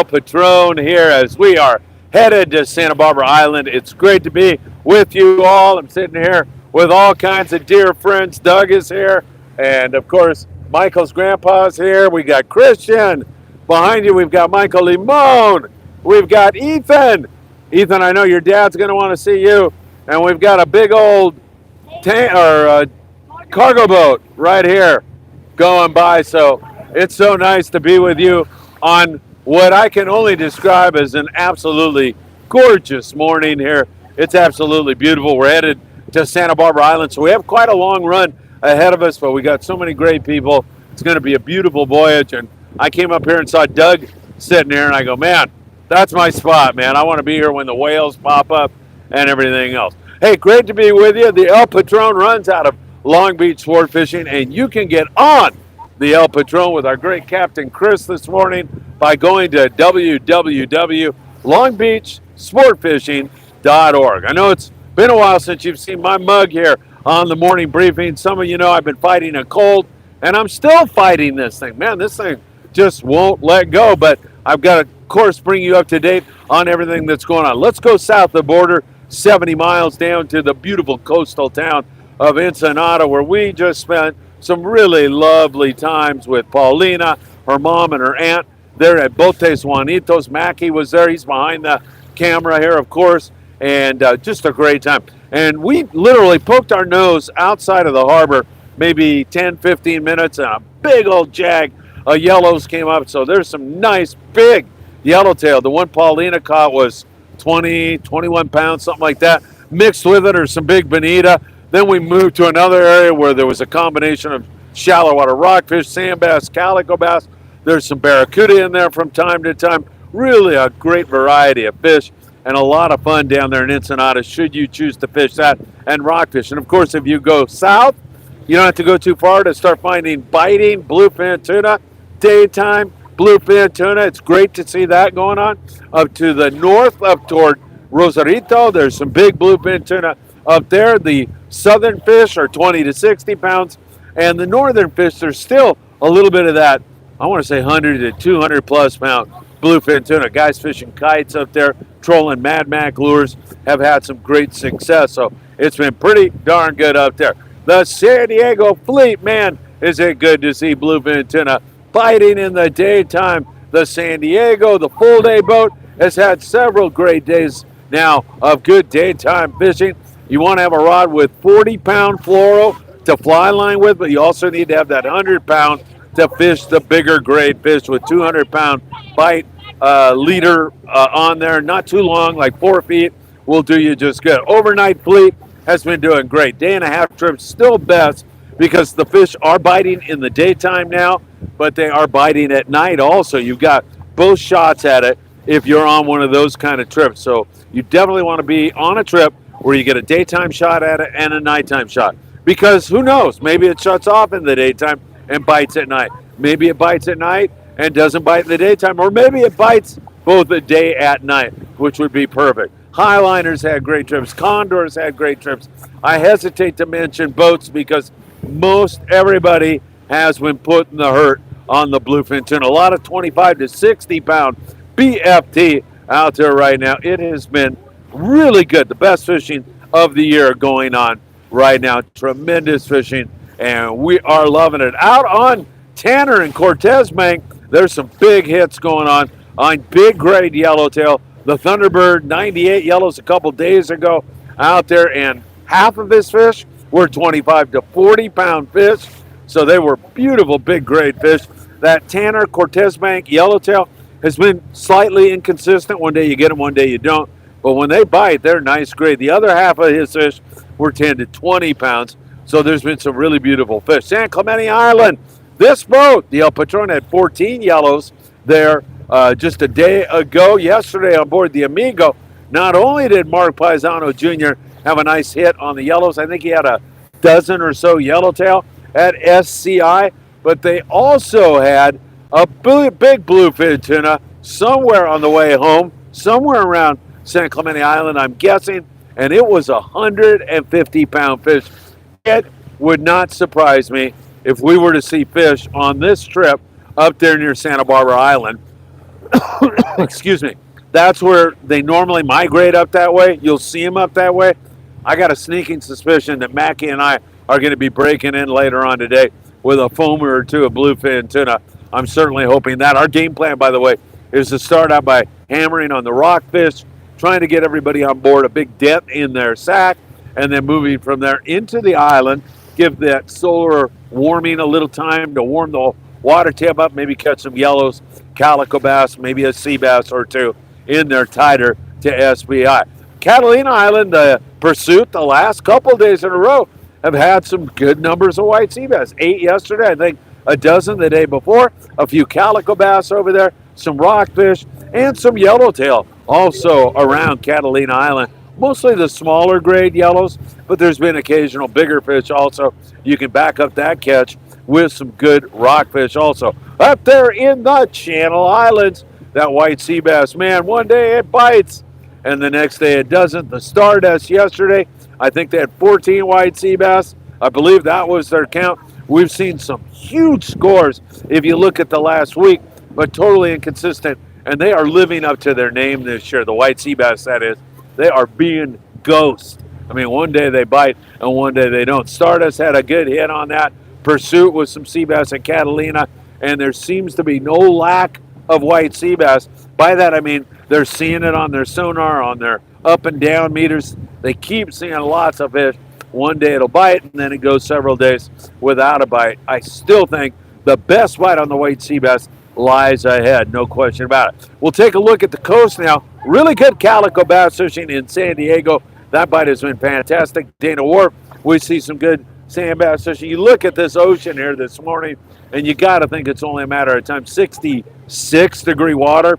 Patron here as we are headed to Santa Barbara Island. It's great to be with you all. I'm sitting here with all kinds of dear friends. Doug is here, and of course, Michael's grandpa's here. We got Christian behind you. We've got Michael Limon. We've got Ethan. Ethan, I know your dad's going to want to see you. And we've got a big old cargo boat right here going by. So it's so nice to be with you on what I can only describe as an absolutely gorgeous morning here. It's absolutely beautiful. We're headed to Santa Barbara Island, so we have quite a long run ahead of us, but we got so many great people. It's going to be a beautiful voyage. And I came up here and saw Doug sitting here, and I go, man, that's my spot, man. I want to be here when the whales pop up and everything else. Hey, great to be with you. The El Patron runs out of Long Beach Sport Fishing, and you can get on the El Patron with our great Captain Chris this morning by going to www.longbeachsportfishing.org. I know it's been a while since you've seen my mug here on the morning briefing. Some of you know I've been fighting a cold, and I'm still fighting this thing. Man, this thing just won't let go, but I've got to, of course, bring you up to date on everything that's going on. Let's go south of the border, 70 miles down to the beautiful coastal town of Ensenada, where we just spent some really lovely times with Paulina, her mom, and her aunt. There at Botes Juanitos. Mackie was there. He's behind the camera here, of course, and just a great time. And we literally poked our nose outside of the harbor maybe 10, 15 minutes, and a big old jag of yellows came up. So there's some nice big yellowtail. The one Paulina caught was 20, 21 pounds, something like that. Mixed with it are some big bonita. Then we moved to another area where there was a combination of shallow water rockfish, sand bass, calico bass. There's some barracuda in there from time to time. Really a great variety of fish and a lot of fun down there in Ensenada should you choose to fish that and rockfish. And of course, if you go south, you don't have to go too far to start finding biting bluefin tuna, daytime bluefin tuna. It's great to see that going on. Up to the north, up toward Rosarito, there's some big bluefin tuna up there. The southern fish are 20 to 60 pounds, and the northern fish, there's still a little bit of that, I want to say 100 to 200 plus pound bluefin tuna. Guys fishing kites up there, trolling Mad Mac lures, have had some great success, so it's been pretty darn good up there. The San Diego fleet, man, is it good to see bluefin tuna biting in the daytime. The San Diego, the full day boat, has had several great days now of good daytime fishing. You want to have a rod with 40-pound fluoro to fly line with, but you also need to have that 100-pound to fish the bigger grade fish with 200-pound bite leader on there. Not too long, like 4 feet, will do you just good. Overnight fleet has been doing great. Day and a half trips still best because the fish are biting in the daytime now, but they are biting at night also. You've got both shots at it if you're on one of those kind of trips. So you definitely want to be on a trip where you get a daytime shot at it and a nighttime shot. Because who knows, maybe it shuts off in the daytime and bites at night. Maybe it bites at night and doesn't bite in the daytime, or maybe it bites both the day and night, which would be perfect. Highliners had great trips. Condors had great trips. I hesitate to mention boats because most everybody has been putting the hurt on the bluefin tuna. A lot of 25 to 60 pound BFT out there right now. It has been really good. The best fishing of the year going on right now. Tremendous fishing, and we are loving it. Out on Tanner and Cortez Bank, there's some big hits going on big grade yellowtail. The Thunderbird 98 yellows a couple days ago out there, and half of his fish were 25 to 40 pound fish, so they were beautiful big grade fish. That Tanner Cortez Bank yellowtail has been slightly inconsistent. One day you get them, one day you don't. But when they bite, they're nice grade. The other half of his fish were 10 to 20 pounds. So there's been some really beautiful fish. San Clemente Island, this boat, the El Patron, had 14 yellows there just a day ago. Yesterday on board the Amigo, not only did Mark Paisano Jr. have a nice hit on the yellows, I think he had a dozen or so yellowtail at SCI, but they also had a big bluefin tuna somewhere on the way home, somewhere around San Clemente Island, I'm guessing, and it was a 150-pound fish. It would not surprise me if we were to see fish on this trip up there near Santa Barbara Island Excuse me. That's where they normally migrate up that way. You'll see them up that way. I got a sneaking suspicion that Mackie and I are going to be breaking in later on today with a foamer or two of bluefin tuna. I'm certainly hoping that. Our game plan, by the way, is to start out by hammering on the rockfish, trying to get everybody on board a big dent in their sack, and then moving from there into the island, give that solar warming a little time to warm the water tip up, maybe catch some yellows, calico bass, maybe a sea bass or two in there tighter to SBI. Catalina Island, the pursuit the last couple of days in a row have had some good numbers of white sea bass. 8 yesterday, I think a dozen the day before, a few calico bass over there, some rockfish, and some yellowtail also around Catalina Island. Mostly the smaller grade yellows, but there's been occasional bigger fish also. You can back up that catch with some good rockfish also. Up there in the Channel Islands, that white sea bass, man, one day it bites and the next day it doesn't. The Stardust yesterday, I think they had 14 white sea bass. I believe that was their count. We've seen some huge scores if you look at the last week, but totally inconsistent. And they are living up to their name this year, the white sea bass, that is. They are being ghosts. I mean, one day they bite and one day they don't. Stardust had a good hit on that pursuit with some sea bass in Catalina, and there seems to be no lack of white sea bass. By that I mean they're seeing it on their sonar, on their up and down meters. They keep seeing lots of fish. One day it'll bite, and then it goes several days without a bite. I still think the best bite on the white sea bass lies ahead, no question about it. We'll take a look at the coast now. Really good calico bass fishing in San Diego. That bite has been fantastic. Dana Wharf, we see some good sand bass fishing. You look at this ocean here this morning, and you got to think it's only a matter of time. 66-degree water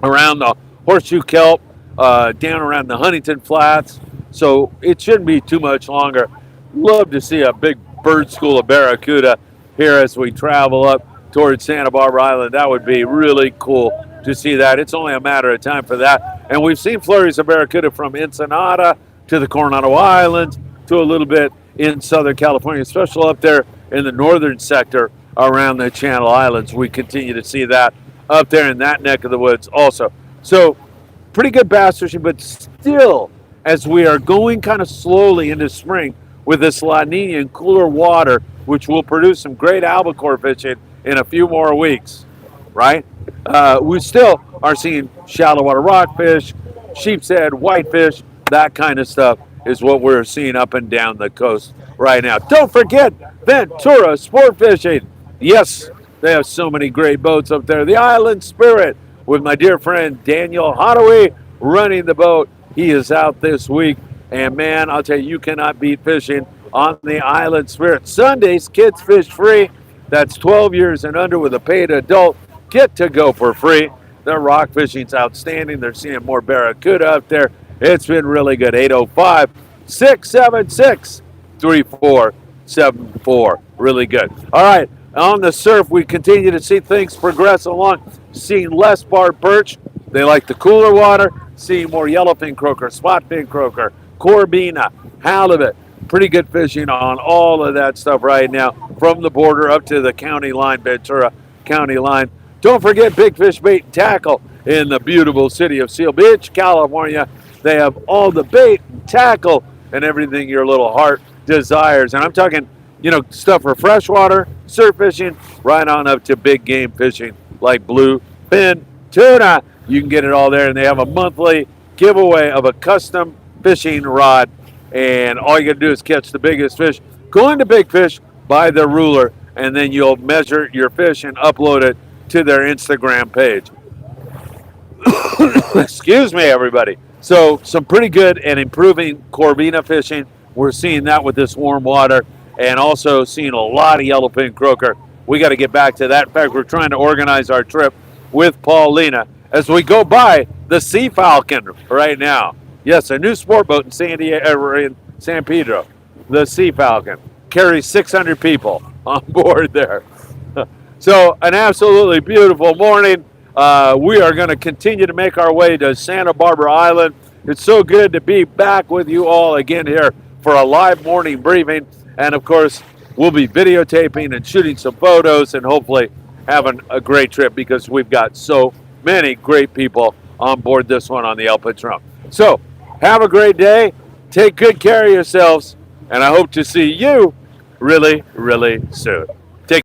around the Horseshoe Kelp, down around the Huntington Flats. So it shouldn't be too much longer. Love to see a big bird school of barracuda here as we travel up towards Santa Barbara Island. That would be really cool to see that. It's only a matter of time for that. And we've seen flurries of barracuda from Ensenada to the Coronado Islands to a little bit in Southern California, especially up there in the northern sector around the Channel Islands. We continue to see that up there in that neck of the woods also. So pretty good bass fishing, but still, as we are going kind of slowly into spring with this La Nina and cooler water, which will produce some great albacore fishing in a few more weeks, right? We still are seeing shallow water rockfish, sheep's head, whitefish, that kind of stuff is what we're seeing up and down the coast right now. Don't forget Ventura Sport Fishing. Yes, they have so many great boats up there. The Island Spirit with my dear friend Daniel Hadaway running the boat. He is out this week, and man, I'll tell you, you cannot beat fishing on the Island Spirit. Sundays, kids fish free. That's 12 years and under with a paid adult. Get to go for free. Their rock fishing's outstanding. They're seeing more barracuda up there. It's been really good. 805-676-3474. Really good. All right, on the surf, we continue to see things progress along. Seeing less barred perch. They like the cooler water. Seeing more yellowfin croaker, spotfin croaker, corbina, halibut. Pretty good fishing on all of that stuff right now from the border up to the county line, Ventura County line. Don't forget Big Fish Bait and Tackle in the beautiful city of Seal Beach, California. They have all the bait and tackle and everything your little heart desires. And I'm talking, stuff for freshwater, surf fishing, right on up to big game fishing like bluefin tuna. You can get it all there, and they have a monthly giveaway of a custom fishing rod. And all you got to do is catch the biggest fish. Go into Big Fish, buy their ruler, and then you'll measure your fish and upload it to their Instagram page. Excuse me, everybody. So some pretty good and improving corbina fishing. We're seeing that with this warm water, and also seeing a lot of yellowfin croaker. We got to get back to that. In fact, we're trying to organize our trip with Paulina as we go by the Sea Falcon right now. Yes, a new sport boat in in San Pedro. The Sea Falcon carries 600 people on board there. So an absolutely beautiful morning. We are going to continue to make our way to Santa Barbara Island. It's so good to be back with you all again here for a live morning briefing. And of course, we'll be videotaping and shooting some photos and hopefully having a great trip because we've got so many great people on board this one on the El Patron. So have a great day. Take good care of yourselves. And I hope to see you really, really soon.